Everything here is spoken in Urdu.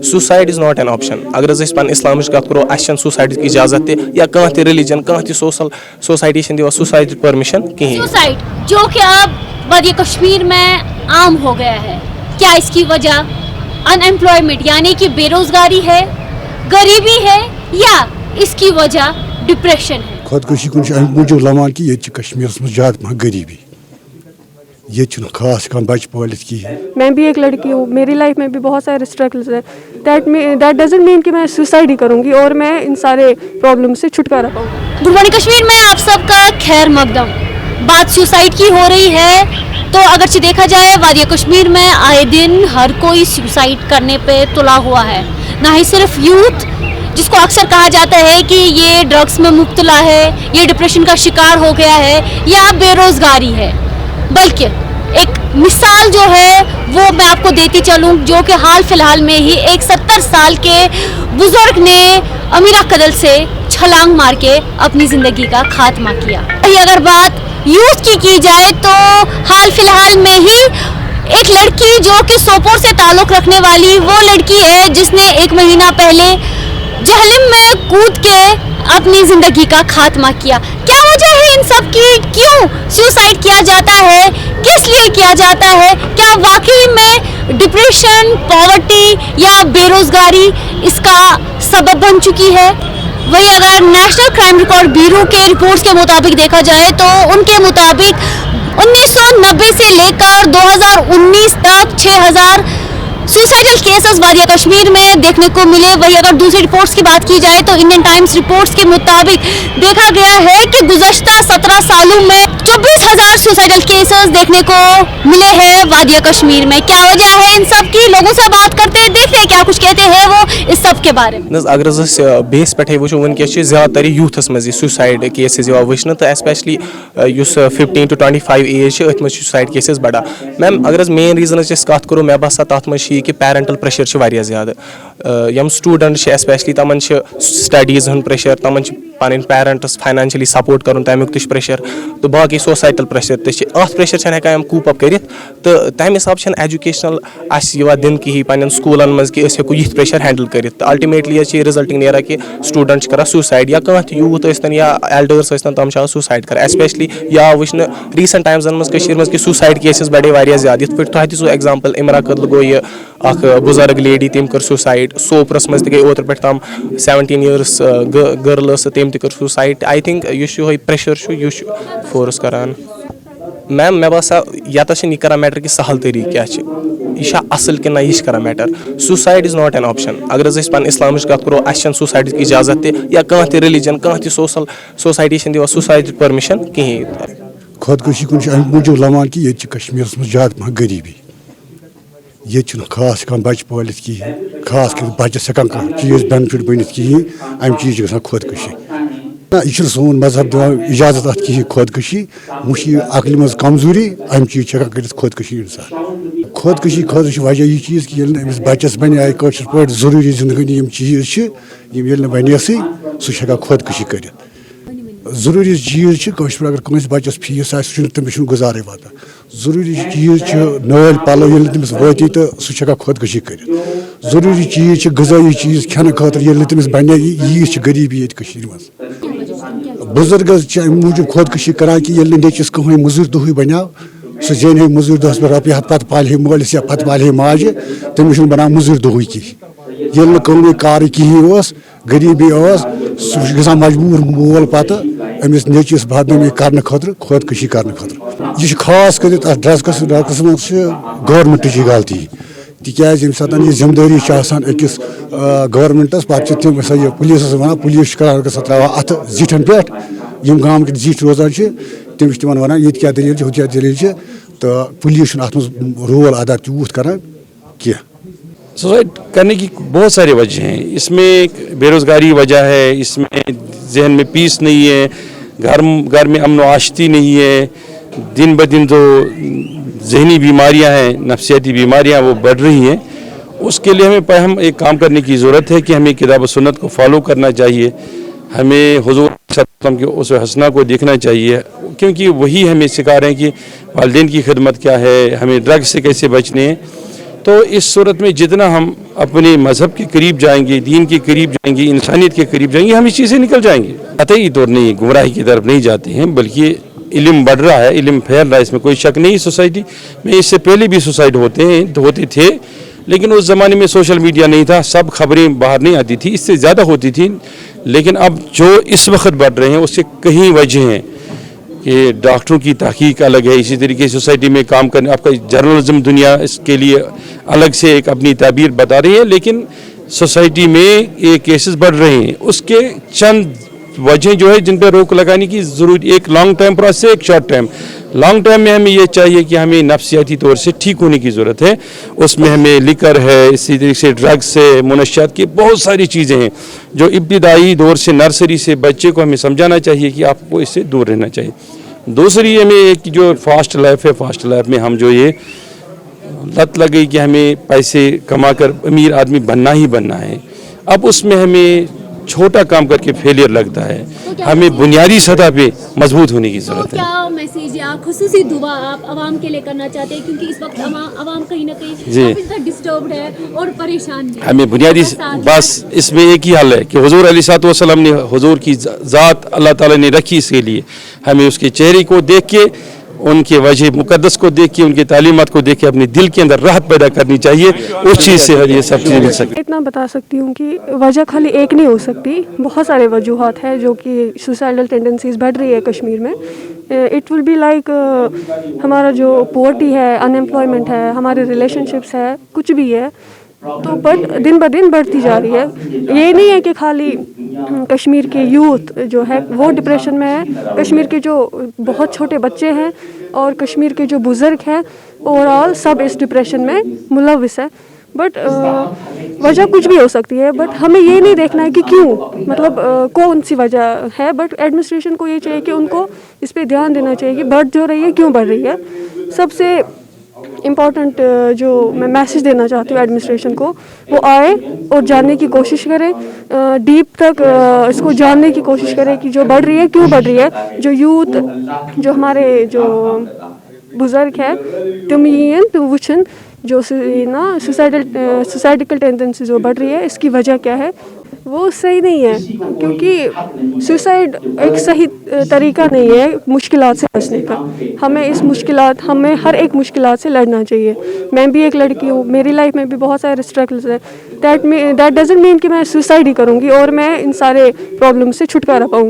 suicide is not an option. اگر أسۍ پَنٕنۍ اِسلامٕچ کَتھ کَرو اَسہِ چھَنہٕ suicide کی اجازت تہِ یا کانٛہہ تہِ religion کانٛہہ تہِ society چھَنہٕ دِوان suicide permission کِہیٖنۍ. suicide جو کہ اب وادی کشمیر میں عام ہو گیا ہے, کیا اس کی وجہ unemployment یعنی کہ بے روزگاری ہے, غریبی ہے, یا اس کی وجہ ڈپریشن ہے؟ خودکشی کن اَمہِ موٗجوٗب لَمان کہِ ییٚتہِ چھِ کشمیٖرَس منٛز زیادٕ پَہَن غریٖبی, ییٚتہِ چھُنہٕ خاص کانٛہہ بَچہِ پٲلِتھ کِہیٖنۍ. میں بھی ایک لڑکی ہوں, میری لائف میں بھی بہت سارے اسٹرگلز ہیں. دیٹ ڈزنٹ مین کہ میں سوسائڈ ہی کروں گی اور میں ان سارے پرابلم سے چھٹکارا پاؤں. گڈ مارننگ کشمیر میں آپ سب کا خیر مقدم. بات سوسائڈ کی ہو رہی ہے تو اگرچہ دیکھا جائے وادی کشمیر میں آئے دن ہر کوئی سوسائڈ کرنے پہ تلا ہوا ہے. نہ ہی صرف یوتھ جس کو اکثر کہا جاتا ہے کہ یہ ڈرگس میں مبتلا ہے, یہ ڈپریشن کا شکار ہو گیا ہے یا بے روزگاری ہے, بلکہ ایک مثال جو ہے وہ میں آپ کو دیتی چلوں جو کہ حال فی الحال میں ہی ایک 70 سال کے بزرگ نے امیرا قدل سے چھلانگ مار کے اپنی زندگی کا خاتمہ کیا. اگر بات یوتھ کی جائے تو حال فی الحال میں ہی ایک لڑکی جو کہ سوپور سے تعلق رکھنے والی وہ لڑکی ہے جس نے 1 مہینہ پہلے جہلم میں کود کے اپنی زندگی کا خاتمہ کیا. کیا وجہ ہے ان سب کی, کیوں سوسائڈ کیا جاتا ہے, کس لیے کیا جاتا ہے, کیا واقعی میں ڈپریشن, پاورٹی یا بے روزگاری اس کا سبب بن چکی ہے؟ وہی اگر نیشنل کرائم ریکارڈ بیورو کے رپورٹس کے مطابق دیکھا جائے تو ان کے مطابق 1990 سے لے کر 2019 تک 6000 سوسائڈل کیسز وادی کشمیر میں دیکھنے کو ملے. وہی اگر دوسری رپورٹس کی بات کی جائے تو انڈین ٹائمز رپورٹس کے مطابق دیکھا گیا ہے کہ گزشتہ 17 سالوں میں 24,000 سوسائڈل کیسز دیکھنے کو ملے ہیں وادی کشمیر میں. کیا وجہ ہے ان سب کی؟ لوگوں سے بات کرتے ہیں, دیکھتے ہیں کیا کچھ کہتے ہیں وہ اس سب کے بارے میں. اگر أسۍ بیس پٮ۪ٹھٕے وٕچھو وٕنکٮ۪س چھِ زیادٕ تر یوٗتھَس منٛز یہِ سوٗسایڈ کیسز یِوان وٕچھنہٕ تہٕ ایسپیشلی یُس 15 to 25 ایج چھِ أتھۍ منٛز چھِ سوٗسایڈ کیسز بڑان. میم اگر حظ مین ریٖزنٕچ أسۍ کَتھ کَرو مےٚ باسان تَتھ منٛز چھِ یہِ کہِ پیرَنٹَل پرٛیشَر چھِ واریاہ زیادٕ. یِم سٹوٗڈنٛٹ چھِ ایسپیشلی تِمن چھِ سٹڈیٖز ہُنٛد پرٛیشَر, تِمن چھِ پَنٕنۍ پیرَنٹٕس فاینانشلی سپوٹ کَرُن تَمیُک تہِ چھُ پرٛیشَر تہٕ باقٕے سوسایٹَل پرٛیشَر تہِ چھِ. اَتھ پرٛیشَر چھَنہٕ ہٮ۪کان یِم کوٗپ اَپ کٔرِتھ تہٕ تَمہِ حِساب چھَنہٕ ایجوکیشنَل اَسہِ یِوان دِنہٕ کِہیٖنۍ پنٛنٮ۪ن سکوٗلَن منٛز کہِ أسۍ ہٮ۪کو یِتھ پرٛیشَر ہینڈٕل کٔرِتھ تہٕ الٹِمیٹلی حظ چھِ یہِ رِزَلٹِنٛگ نیران کہِ سٹوٗڈنٛٹ چھِ کَران سوٗسایڈ یا کانٛہہ تہِ یوٗتھ ٲسۍتَن یا ایلڈٲرٕس ٲسۍتَن تِم چھِ آسان سوٗسایڈ کَران. ایسپیشلی یہِ آو وٕچھنہٕ ریٖسنٛٹ ٹایمزَن منٛز کٔشیٖرِ منٛز کہِ سوٗسایڈ کیسز بَڑے واریاہ زیادٕ. یِتھ پٲٹھۍ تۄہہِ دِژوٕ ایگزامپٕل اِمرا قدل گوٚو یہِ اکھ بُزرگ لیڈی تٔمۍ کٔر سوٗسایڈ. سوپرَس منٛز تہِ گٔے اوترٕ پٮ۪ٹھ تام 17 years گٔرل ٲس تٔمۍ تہِ کٔر سوٗسایڈ. آی تھِنک یُس یِہوے پرٛیشَر چھُ یہِ چھُ فورس کَران. میم مےٚ باسان ییٚتَس چھِنہٕ یہِ کَران میٹر کہِ سہل طریٖقہٕ کیٛاہ چھِ, یہِ چھا اَصٕل کِنہٕ نہ یہِ چھِ کَران matter. Suicide is not an option. اگر حظ أسۍ پَنٕنۍ اِسلامٕچ کَتھ کَرو اَسہِ چھَنہٕ سوٗسایڈ کی اجازت تہِ یا کانٛہہ تہِ ریٚلِجن کانٛہہ تہِ سوسایٹی چھَنہٕ دِوان سوٗسایڈ پٔرمِشن کِہیٖنۍ. خودکشی کن اَمہِ موٗجوٗب لَمان کہِ ییٚتہِ چھِ کشمیٖرَس منٛز زیادٕ پَہَن غریٖبی, ییٚتہِ چھُنہٕ خاص کانٛہہ بَچہِ پٲلِتھ کِہیٖنۍ, خاص کر بَچَس ہٮ۪کان کانٛہہ چیٖز بینِفِٹ بٔنِتھ کِہیٖنۍ. اَمہِ چیٖز چھِ گژھان خودکشی. نہ یہِ چھُنہٕ سون مذہب دِوان اِجازت اَتھ کِہیٖنۍ خودکشی. وۄنۍ چھِ یہِ عقلہِ منٛز کمزوٗری, اَمہِ چیٖز چھِ ہٮ۪کان کٔرِتھ خودکشی اِنسان. خودکشی خٲطرٕ چھُ وجہ یہِ چیٖز کہِ ییٚلہِ نہٕ أمِس بَچَس بَنیٛاے کٲشِر پٲٹھۍ ضروٗری زندگٲنی یِم چیٖز چھِ یِم ییٚلہِ نہٕ بَنیسٕے سُہ چھُ ہٮ۪کان خودکشی کٔرِتھ. ضروٗری چیٖز چھِ کٲشِر پٲٹھۍ اگر کٲنٛسہِ بَچَس فیٖس آسہِ سُہ چھُنہٕ تٔمِس چھُنہٕ گُزارے واتان. ضروٗری چیٖز چھِ نٲلۍ پَلو ییٚلہِ نہٕ تٔمِس وٲتی تہٕ سُہ چھُ ہٮ۪کان خودکشی کٔرِتھ. ضروٗری چیٖز چھِ غذٲیی چیٖز کھٮ۪نہٕ خٲطرٕ ییٚلہِ نہٕ تٔمِس بَنے ییٖژ چھِ غریٖبی ییٚتہِ کٔشیٖرِ منٛز. بُزرگ حظ چھِ اَمہِ موٗجوٗب خودکشی کران کہِ ییٚلہِ نہٕ نیٚچوِس کٕہٕنۍ مٔزوٗرۍ دۄہٕے بَنیو سُہ زینہِ ہے مٔزوٗرۍ دۄہَس پٮ۪ٹھ رۄپیہِ ہَتھ پَتہٕ پالہِ ہے مٲلِس یا پَتہٕ پالہِ ہے ماجہِ, تٔمِس چھُنہٕ بَنان مٔزوٗرۍ دۄہٕے کِہیٖنۍ. ییٚلہِ نہٕ کٲمٕے کارٕے کِہیٖنۍ اوس غریٖبی ٲس سُہ چھُ گژھان مجبوٗر مول پَتہٕ أمِس نیٚچوِس بدنٲمی کرنہٕ خٲطرٕ خودکشی کرنہٕ خٲطرٕ. یہِ چھُ خاص کٔرِتھ اَتھ ڈرٛگسَس منٛز چھِ گورمٮ۪نٛٹٕچی غلطی تِکیٛازِ ییٚمہِ ساتہٕ یہِ ذِمہٕ دٲری چھِ آسان أکِس گورمٮ۪نٛٹَس پَتہٕ چھِ تِم ہسا یہِ پُلیٖسَس وَنان پُلیٖس چھُ کران گژھان ترٛاوان اَتھٕ زِٹھٮ۪ن پٮ۪ٹھ یِم گامٕکۍ زِٹھۍ روزان چھِ تِم چھِ تِمن وَنان ییٚتہِ کیٛاہ دٔلیٖل چھِ ہُتہِ کیٛاہ دٔلیٖل چھِ تہٕ پُلیٖس چھُنہٕ اَتھ منٛز رول ادا تیوٗت کران کینٛہہ. سوسائڈ کرنے کی بہت سارے وجہ ہیں. اس میں بے روزگاری وجہ ہے, اس میں ذہن میں پیس نہیں ہے, گھر میں امن و آشتی نہیں ہے. دن بدن جو ذہنی بیماریاں ہیں, نفسیاتی بیماریاں وہ بڑھ رہی ہیں. اس کے لیے ہم ایک کام کرنے کی ضرورت ہے کہ ہمیں کتاب و سنت کو فالو کرنا چاہیے. ہمیں حضور صلی اللہ علیہ وسلم کے اسوہ حسنہ کو دیکھنا چاہیے کیونکہ وہی ہمیں سکھا رہے ہیں کہ والدین کی خدمت کیا ہے, ہمیں ڈرگ سے کیسے بچنے ہیں. تو اس صورت میں جتنا ہم اپنے مذہب کے قریب جائیں گے, دین کے قریب جائیں گے, انسانیت کے قریب جائیں گے, ہم اس چیز سے نکل جائیں گے. قطعی طور نہیں گمراہی کی طرف نہیں جاتے ہیں, بلکہ علم بڑھ رہا ہے, علم پھیل رہا ہے, اس میں کوئی شک نہیں. سوسائٹی میں اس سے پہلے بھی سوسائڈ ہوتے تھے, لیکن اس زمانے میں سوشل میڈیا نہیں تھا, سب خبریں باہر نہیں آتی تھی, اس سے زیادہ ہوتی تھی. لیکن اب جو اس وقت بڑھ رہے ہیں اس سے کئی وجہ ہیں کہ ڈاکٹروں کی تحقیق الگ ہے, اسی طریقے سے سوسائٹی میں کام کرنے, آپ کا جرنلزم دنیا اس کے لیے الگ سے ایک اپنی تعبیر بتا رہی ہے, لیکن سوسائٹی میں یہ کیسز بڑھ رہے ہیں. اس کے چند وجہ جو ہے جن پہ روک لگانے کی ضرورت, ایک لانگ ٹائم پروسیس ہے, ایک شارٹ ٹائم. لانگ ٹائم میں ہمیں یہ چاہیے کہ ہمیں نفسیاتی طور سے ٹھیک ہونے کی ضرورت ہے. اس میں ہمیں لیکر ہے, اسی طریقے سے ڈرگس ہے, منشیات کی بہت ساری چیزیں ہیں جو ابتدائی دور سے نرسری سے بچے کو ہمیں سمجھانا چاہیے کہ آپ کو اس سے دور رہنا چاہیے. دوسری ہمیں ایک جو فاسٹ لائف ہے, فاسٹ لائف میں ہم جو یہ لت لگ گئی کہ ہمیں پیسے کما کر امیر آدمی بننا ہی بننا ہے. اب اس میں ہمیں چھوٹا کام کر کے فیلئر لگتا ہے. ہمیں بنیادی سطح پہ مضبوط ہونے کی ضرورت ہے. کیا میسیج یا خصوصی دعا آپ عوام کے لیے کرنا چاہتے ہیں, کیونکہ اس وقت عوام کہیں نہ کہیں کافی ڈسٹربڈ ہے اور پریشان ہے. ہمیں بنیادی بس اس میں ایک ہی حل ہے کہ حضور علیہ الصلوۃ والسلام نے, حضور کی ذات اللہ تعالیٰ نے رکھی اس کے لیے, ہمیں اس کے چہرے کو دیکھ کے, ان کے وجہ مقدس کو دیکھ کے, ان کی تعلیمات کو دیکھ کے اپنے دل کے اندر راحت پیدا کرنی چاہیے. اس چیز سے یہ سب چیزیں مل سکتی. اتنا بتا سکتی ہوں کہ وجہ خالی ایک نہیں ہو سکتی, بہت سارے وجوہات ہیں جو کہ سوسائڈل ٹینڈنسیز بڑھ رہی ہے کشمیر میں. اٹ ول بی لائک ہمارا جو پورٹی ہے, ان ایمپلائمنٹ ہے, ہمارے ریلیشن شپس ہے, کچھ بھی ہے, تو بٹ دن بہ دن بڑھتی جا رہی ہے. یہ نہیں ہے کہ خالی کشمیر کے یوتھ جو ہے وہ ڈپریشن میں ہے, کشمیر کے جو بہت چھوٹے بچے ہیں اور کشمیر کے جو بزرگ ہیں, اوور آل سب اس ڈپریشن میں ملوث ہے. بٹ وجہ کچھ بھی ہو سکتی ہے, بٹ ہمیں یہ نہیں دیکھنا ہے کہ کیوں, مطلب کون سی وجہ ہے. بٹ ایڈمنسٹریشن کو یہ چاہیے کہ ان کو اس پہ دھیان دینا چاہیے کہ بڑھ جو رہی ہے کیوں بڑھ رہی ہے. سب سے امپورٹنٹ جو میں میسیج دینا چاہتی ہوں ایڈمنسٹریشن کو, وہ آئے اور جاننے کی کوشش کرے, ڈیپ تک اس کو جاننے کی کوشش کرے کہ جو بڑھ رہی ہے کیوں بڑھ رہی ہے. جو یوتھ, جو ہمارے جو بزرگ ہے, تم وچھن جو نا سوسائٹیکل ٹینڈنسی جو بڑھ رہی ہے, اس کی وجہ کیا ہے, وہ صحیح نہیں ہے. کیونکہ سوسائڈ ایک صحیح طریقہ نہیں ہے مشکلات سے بچنے کا. ہمیں ہر ایک مشکلات سے لڑنا چاہیے. میں بھی ایک لڑکی ہوں, میری لائف میں بھی بہت سارے اسٹرگلز ہیں. دیٹ ڈزنٹ مین کہ میں سوسائڈ ہی کروں گی اور میں ان سارے پرابلم سے چھٹکارا پاؤں گی.